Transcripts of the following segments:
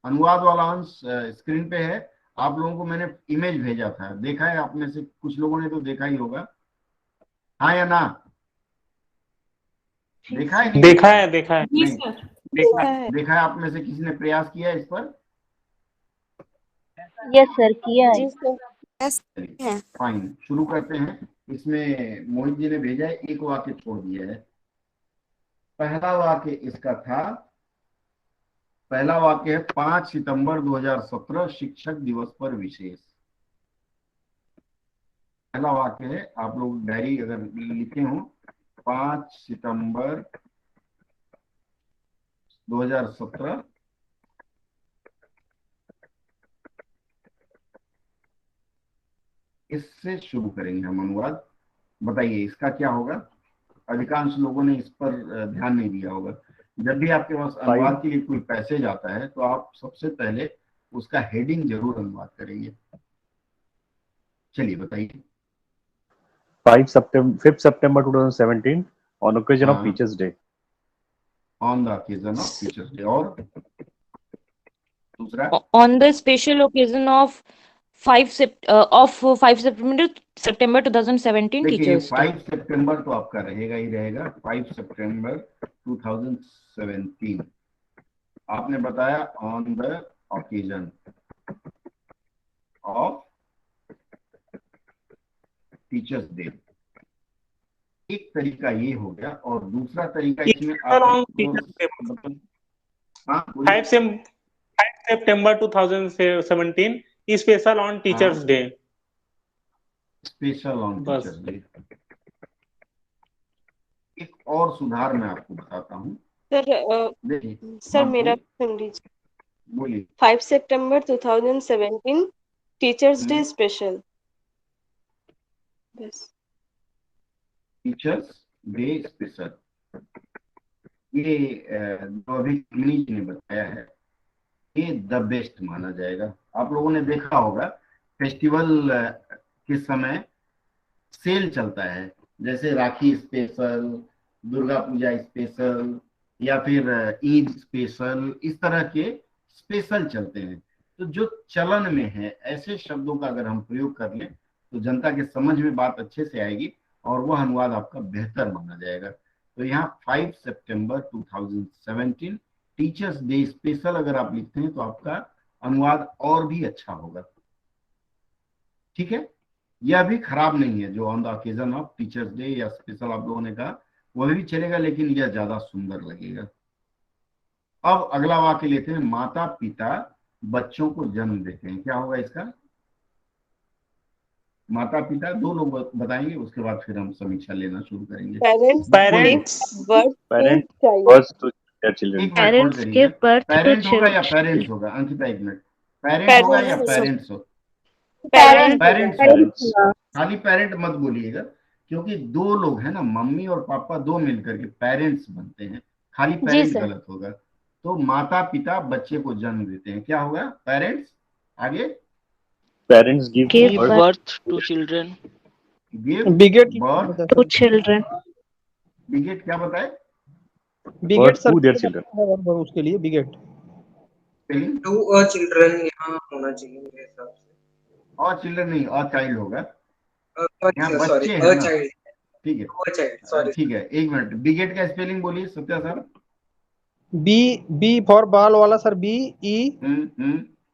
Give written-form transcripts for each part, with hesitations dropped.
अनुवाद वाला अंश स्क्रीन पे है। आप लोगों को मैंने इमेज भेजा था, देखा है आप में से कुछ लोगों ने तो देखा ही होगा, हाँ या ना? जी देखा है सर। नहीं देखा देखा है? है, देखा है, जी नहीं सर। देखा है। देखा है। आप में से किसी ने प्रयास किया है इस पर? यस सर, किया है। जी सर। चलिए फाइन, शुरू करते हैं। इसमें मोहित जी ने भेजा है, एक वाक्य छोड़ दिया है। पहला वाक्य इसका था, पहला वाक्य है 5 सितंबर 2017 शिक्षक दिवस पर विशेष। पहला वाक्य है, आप लोग डायरी अगर लिखे हो, 5 सितंबर 2017 इससे शुरू करेंगे हम अनुवाद। बताइए इसका क्या होगा? अधिकांश लोगों ने इस पर ध्यान नहीं दिया होगा। जब भी आपके पास अनुवाद के लिए कोई पैसेज आता है तो आप सबसे पहले उसका हेडिंग जरूर अनुवाद करेंगे। चलिए बताइए। 5th September 2017 on occasion of हाँ, Teachers Day. On the occasion of teachers day. और दूसरा, On the special occasion of 5 September 2017 देखिए Teachers Day. 5 सितंबर तो आपका रहेगा ही रहेगा। 5 सितंबर 2017 आपने बताया on the occasion of teachers day. एक तरीका ये हो गया, और दूसरा तरीका इसमें ऑन आप हाँ बोलिए। 5 September 2017 special on teachers day. Special on teachers day. एक और सुधार मैं आपको बताता हूँ। सर मेरा सुन लीजिए। बोलिए। 5 सितंबर 2017 टीचर्स डे स्पेशल। बस। टीचर्स डे स्पेशल, ये जो अभी क्लिनिक ने बताया है, ये द बेस्ट माना जाएगा। आप लोगों ने देखा होगा फेस्टिवल के समय सेल चलता है, जैसे राखी स्पेशल, दुर्गा पूजा स्पेशल, या फिर ईद स्पेशल, इस तरह के स्पेशल चलते हैं। तो जो चलन में है ऐसे शब्दों का अगर हम प्रयोग कर लें तो जनता के समझ में बात अच्छे से आएगी और वह अनुवाद आपका बेहतर माना जाएगा। तो यहाँ 5 सितंबर 2017 टीचर्स डे स्पेशल अगर आप लिखते हैं तो आपका अनुवाद और भी अच्छा होगा। ठीक है, यह भी खराब नहीं है। जो on the occasion of teachers day या स्पेशल आप लोगों ने कहा वह भी चलेगा, लेकिन यह ज्यादा सुंदर लगेगा। अब अगला वाक्य लेते हैं, माता पिता बच्चों को जन्म देते हैं। क्या होगा इसका? माता पिता, दो लोग बताएंगे, उसके बाद फिर हम समीक्षा लेना शुरू करेंगे। Parents Birth to their children. एक मिनट होल्ड करिए। पेरेंट होगा या पेरेंट्स होगा? अंकिता एक मिनट, पेरेंट होगा या पेरेंट्स हो? पेरेंट्स होगा। खाली पेरेंट मत बोलिएगा, क्योंकि दो लोग हैं ना, मम्मी और पापा, दो मिलकर के पेरेंट्स बनते हैं। खाली पेरेंट गलत होगा। तो माता पिता बच्चे को जन्म देते हैं, क्या होगा? पेरेंट्स। आगे, Parents give birth to children. Give beget birth to children. Beget क्या बताए? Beget birth to their children. Sir उसके लिए beget spelling to a children यहाँ होना चाहिए मेरे हिसाब से। और चिल्ड्रन नहीं, और चाइल्ड होगा। यहाँ सॉरी, बच्चे अ हैं ना। चाइल्ड। ठीक है, अ चाइल्ड, सॉरी। ठीक है, एक मिनट। बिगेट का स्पेलिंग बोलिए सत्या सर। बी फॉर बाल वाला सर, बी ई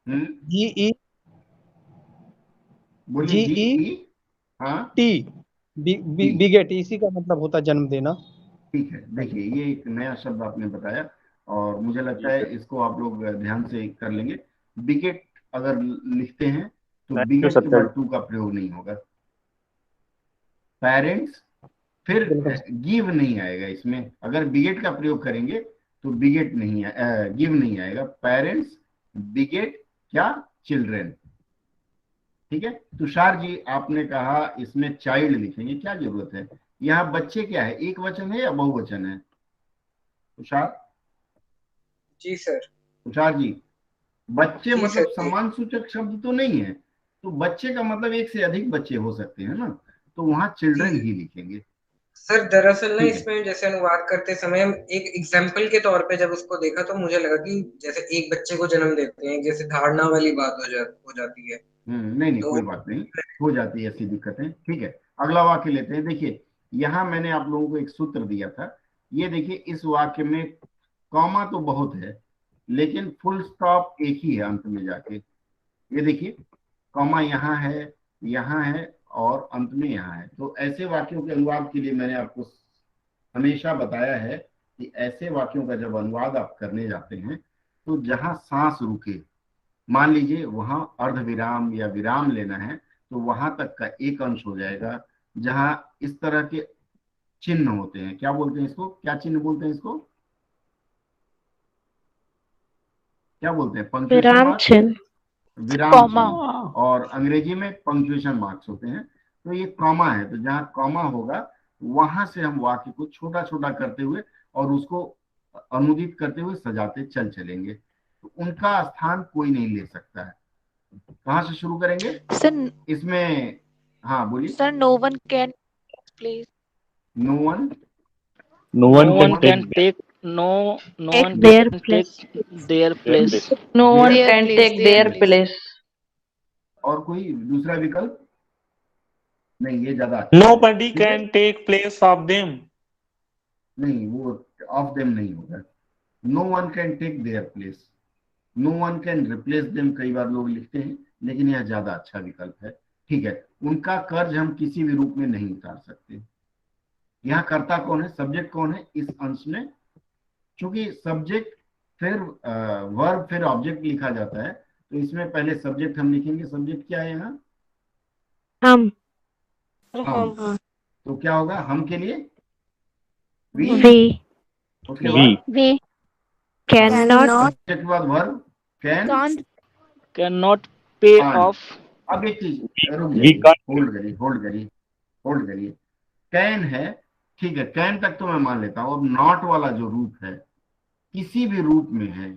जी ई बोलिए। जी ई, हाँ टी। बिगेट इसी का मतलब होता है जन्म देना। ठीक है। देखिए ये एक नया शब्द आपने बताया और मुझे लगता है इसको आप लोग ध्यान से कर लेंगे। बिगेट अगर लिखते हैं तो बिगेट के बाद टू का प्रयोग नहीं होगा। पेरेंट्स, फिर गिव नहीं आएगा इसमें। अगर बिगेट का प्रयोग करेंगे तो बिगेट नहीं गिव नहीं आएगा। पेरेंट्स बिगेट क्या? चिल्ड्रेन। ठीक है। तुषार जी आपने कहा इसमें चाइल्ड लिखेंगे, क्या जरूरत है? यहाँ बच्चे क्या है, एक वचन है या बहुवचन है? तुषार जी सर। तुषार जी, बच्चे जी मतलब सर, जी। सम्मान सूचक शब्द तो नहीं है, तो बच्चे का मतलब एक से अधिक बच्चे हो सकते हैं ना, तो वहां चिल्ड्रन ही लिखेंगे। सर दरअसल ना ठीक है। इसमें जैसे अनुवाद करते समय हम एक एग्जाम्पल के तौर पे जब उसको देखा तो मुझे लगा कि जैसे एक बच्चे को जन्म देते हैं, जैसे धारणा वाली बात हो जाती है। नहीं नहीं, तो कोई बात नहीं, हो जाती है ऐसी दिक्कतें। ठीक है, अगला वाक्य लेते हैं। देखिए, यहाँ मैंने आप लोगों को एक सूत्र दिया था। ये देखिए, इस वाक्य में कॉमा तो बहुत है, लेकिन फुल स्टॉप एक ही है अंत में जाके। ये देखिए, कॉमा यहाँ है और अंत में यहाँ है। तो ऐसे वाक्यों के अनुवाद के लिए मैंने आपको हमेशा बताया है कि ऐसे वाक्यों का जब अनुवाद आप करने जाते हैं तो जहां सांस रुके, मान लीजिए वहां अर्ध विराम या विराम लेना है, तो वहां तक का एक अंश हो जाएगा। जहां इस तरह के चिन्ह होते हैं, क्या बोलते हैं इसको, क्या चिन्ह बोलते हैं इसको, क्या बोलते हैं, पंक्चुएशन विराम मार्क, चिन्ह, विराम कॉमा। चिन्ह, और अंग्रेजी में पंक्चुएशन मार्क्स होते हैं। तो ये कॉमा है, तो जहां कॉमा होगा वहां से हम वाक्य को छोटा छोटा करते हुए और उसको अनुदित करते हुए सजाते चलेंगे। तो उनका स्थान कोई नहीं ले सकता है। कहाँ से शुरू करेंगे सर इसमें? हाँ बोलिए। Sir no one can please no one No No one one can can take take no no take one their can place. take their their place. place. No one Their can place, take their their place. place. और कोई दूसरा विकल्प नहीं, ये ज्यादा अच्छा है। Nobody ठीक है? can take place of them. नहीं, वो ऑफ देम नहीं होगा। No one can take their place, no one can replace them कई बार लोग लिखते हैं, लेकिन यह ज्यादा अच्छा विकल्प है। ठीक है, उनका कर्ज हम किसी भी रूप में नहीं उतार सकते। यहाँ कर्ता कौन है, सब्जेक्ट कौन है इस अंश में? क्योंकि सब्जेक्ट फिर वर्ब फिर ऑब्जेक्ट लिखा जाता है, तो इसमें पहले सब्जेक्ट हम लिखेंगे। सब्जेक्ट क्या है यहाँ? हम, हम। तो क्या होगा हम के लिए? वी। we उसके We. बाद we cannot सब्जेक्ट के बाद verb can. Cannot pay Can't. off. अब एक चीज रुक We जाइए, can't. होल्ड करिए। कैन है, ठीक है, कैन तक तो मैं मान लेता हूं। अब नॉट वाला जो रूप है, किसी भी रूप में है,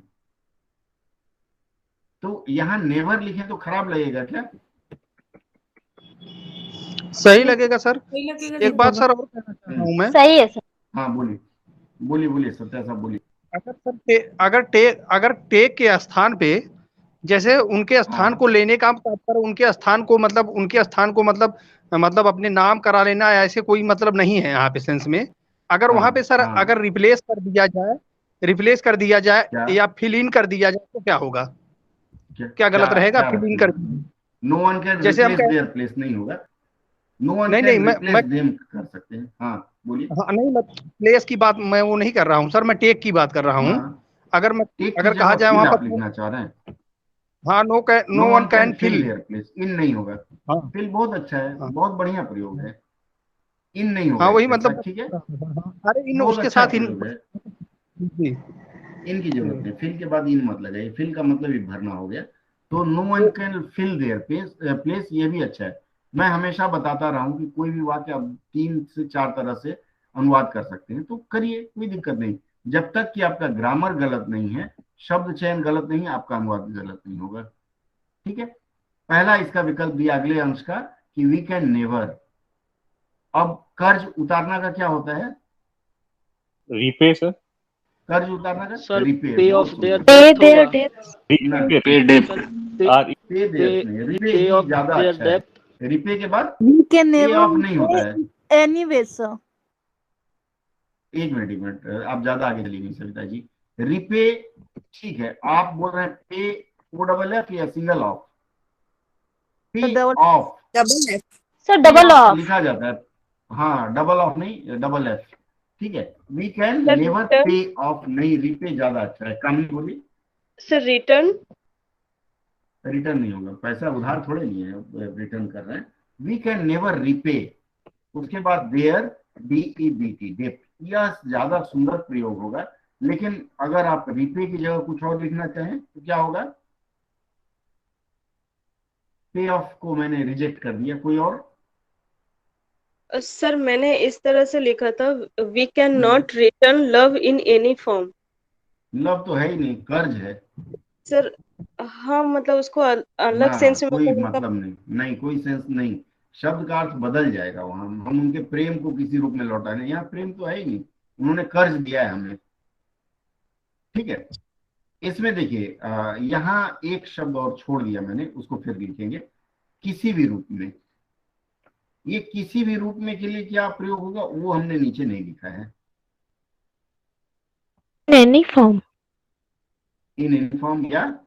तो यहाँ नेवर लिखे तो खराब लगेगा क्या? सही लगेगा सर। एक बात सर और कहना चाह रहा हूँ मैं। सही है सर। हाँ बोलिए सत्या साहब बोलिए। अगर सर अगर टेक के स्थान पे जैसे उनके स्थान को लेने का तात्पर्य उनके स्थान को मतलब अपने नाम करा लेना, ऐसे कोई मतलब नहीं है यहाँ पे सेंस में। अगर वहां पे सर अगर रिप्लेस कर दिया जाए क्या? या फिल इन कर दिया जाए तो क्या होगा? क्या गलत रहेगा? फिल इन कर नो वन कैन जैसे हम रिप्लेस देयर प्लेस नहीं होगा, नो वन नहीं, कैन मैं रिप्लेस देम कर सकते हैं। हाँ बोलिए। हाँ नहीं, मैं प्लेस की बात मैं वो नहीं कर रहा हूँ सर, मैं टेक की बात कर रहा हूँ। टेक की अगर कहा जगह जाए फिल वहां आप पर लिखना चाह रहे हैं। हाँ no one can fill. Their place, in नहीं होगा। हाँ फिल बहुत अच्छा है, हाँ। बहुत बढ़िया प्रयोग है। इन नहीं होगा हाँ वही इसके साथ, मतलब ठीक है, अरे इन बहुत उसके अच्छा साथ इन प्रयोग है। जी। इनकी जरूरत नहीं, फिल के बाद इन मत लगाइए, फिल का मतलब ही भरना हो गया। तो no one can fill their place, ये भी अच्छा है। मैं हमेशा बताता रहा हूं कि कोई भी वाक्य आप 3 से 4 तरह से अनुवाद कर सकते हैं, तो करिए, कोई दिक्कत नहीं। जब तक कि आपका ग्रामर गलत नहीं है, शब्द चयन गलत नहीं है, आपका अनुवाद भी गलत नहीं होगा। ठीक है, पहला इसका विकल्प दिया अगले अंश का कि वी कैन नेवर। अब कर्ज उतारना का क्या होता है? Repay, sir. कर्ज उतारना का Sir, repay. pay off their Pay debt their होगा। debts. Repay. Sir, pay पे देयर्स नहीं, रिपे pay ही off ज्यादा their अच्छा है। debt. रिपे के बाद We can पे never ऑफ नहीं होता है। anyway, sir. एक मिनट, आप ज्यादा आगे चलिए सविता जी। रिपे ठीक है, आप बोल रहे हैं पे ओ डबल एफ या single off? Pay off Double F. Sir double off. लिखा जाता है। हाँ, डबल ऑफ नहीं, डबल एफ। ठीक है, we can Sir, never return. Pay off नहीं, रिपे ज्यादा अच्छा है। कानून बोलिए। Sir return. रिटर्न नहीं होगा, पैसा उधार थोड़े नहीं है, रिटर्न कर रहे हैं। वी कैन नेवर रिपे, उसके बाद देयर DEBT डेप्ट, यह ज्यादा सुंदर प्रयोग होगा। लेकिन अगर आप रिपे की जगह कुछ और लिखना चाहें तो क्या होगा? पे ऑफ को मैंने रिजेक्ट कर दिया, कोई और? सर मैंने इस तरह से लिखा था, we can not return love in any form. Love तो है ही नहीं, कर्ज है सर हाँ, मतलब उसको अलग ना, सेंस में कोई मतलब मतलब नहीं, कोई सेंस नहीं। शब्द का अर्थ बदल जाएगा। वहां हम उनके प्रेम को किसी रूप में लौटाएंगे, यहाँ प्रेम तो है ही नहीं, उन्होंने कर्ज दिया है हमें। ठीक है, इसमें देखिए यहाँ एक शब्द और छोड़ दिया मैंने, उसको फिर लिखेंगे किसी भी रूप में। ये किसी भी रूप में के लिए क्या प्रयोग होगा वो हमने नीचे नहीं लिखा है। Any form. इन यूनिफॉर्म या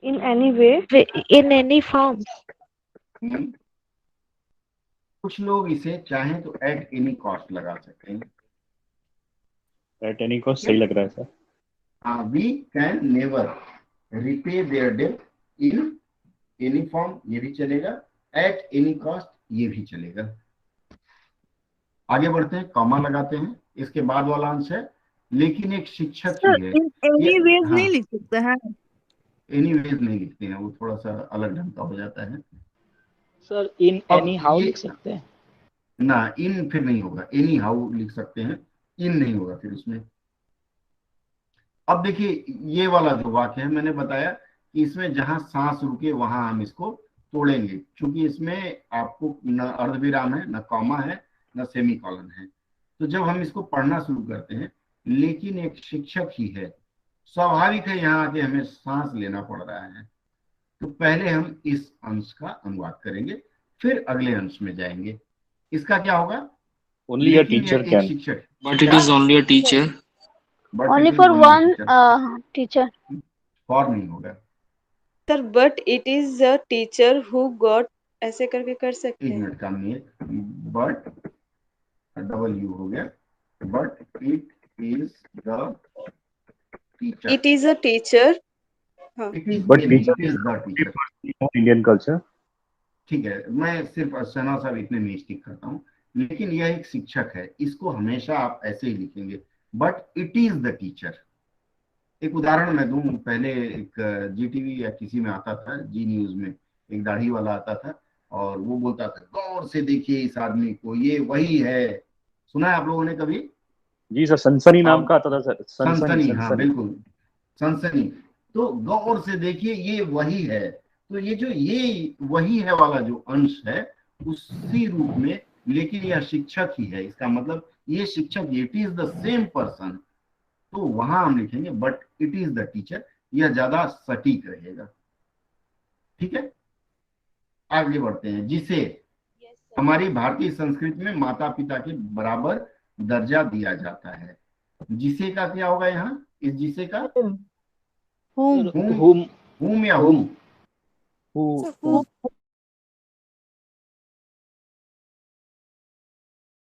In any way. In any form. कुछ लोग इसे चाहें तो एट एनी कॉस्ट लगा सकते हैं। एट एनी कॉस्ट सही लग रहा है sir. We can never repay their debt in any form, ये भी चलेगा। एट एनी कॉस्ट ये भी चलेगा। आगे बढ़ते हैं, कॉमा लगाते हैं, इसके बाद वाला अंश है लेकिन एक शिक्षक ही है। एनी वेज नहीं लिख सकते हैं? एनी वेज नहीं लिखते हैं, वो थोड़ा सा अलग ढंग का हो जाता है। सर इन अब एनी हाउ ये- लिख सकते हैं? ना, इन फिर नहीं होगा, एनी हाउ लिख सकते हैं, इन नहीं होगा फिर उसमें। अब देखिए ये वाला जो वाक्य है, मैंने बताया कि इसमें जहां सांस रुके वहां हम इसको तोड़ेंगे, क्योंकि इसमें आपको न अर्धविराम है, न कॉमा है, न सेमीकोलन है। तो जब हम इसको पढ़ना शुरू करते हैं, लेकिन एक शिक्षक ही है, स्वाभाविक है यहाँ आके हमें सांस लेना पड़ रहा है। तो पहले हम इस अंश का अनुवाद करेंगे, फिर अगले अंश में जाएंगे। इसका क्या होगा? ओनली अ लेकिन टीचर यह एक कैन। शिक्षक, But it is only a teacher. but it Only is for only a one teacher. teacher. For नहीं होगा, sir but it is a teacher who got, ऐसे करके कर सकते एक हैं। मिनट काम नहीं है, बट डबल यू हो गया, but it is the teacher. It is a teacher. It is But the teacher teacher. Indian culture. ठीक है, मैं सिर्फ सना साहब इतने में स्टिक करता हूँ, लेकिन यह एक शिक्षक है, इसको हमेशा आप ऐसे ही लिखेंगे, but it is the teacher. एक उदाहरण मैं दूं, पहले एक जीटीवी या किसी में आता था, जी न्यूज में एक दाढ़ी वाला आता था और वो बोलता था गौर से देखिए इस आदमी को, ये वही है। सुना है आप लोगों ने कभी? जी सर, सनसनी नाम का आता था सर। सनसनी, हाँ बिल्कुल, सनसनी। तो गौर से देखिए ये वही है। तो ये जो ये वही है वाला जो अंश है, उसी रूप में, लेकिन यह शिक्षक ही है, इसका मतलब ये शिक्षक, it is the same person. तो वहां हम लिखेंगे but it is the teacher, यह ज्यादा सटीक रहेगा। ठीक है, आगे बढ़ते हैं। जिसे हमारी भारतीय संस्कृति में माता पिता के बराबर दर्जा दिया जाता है। जिसे का क्या होगा यहाँ? इस जिसे का Whom? whom whom या whom? who? who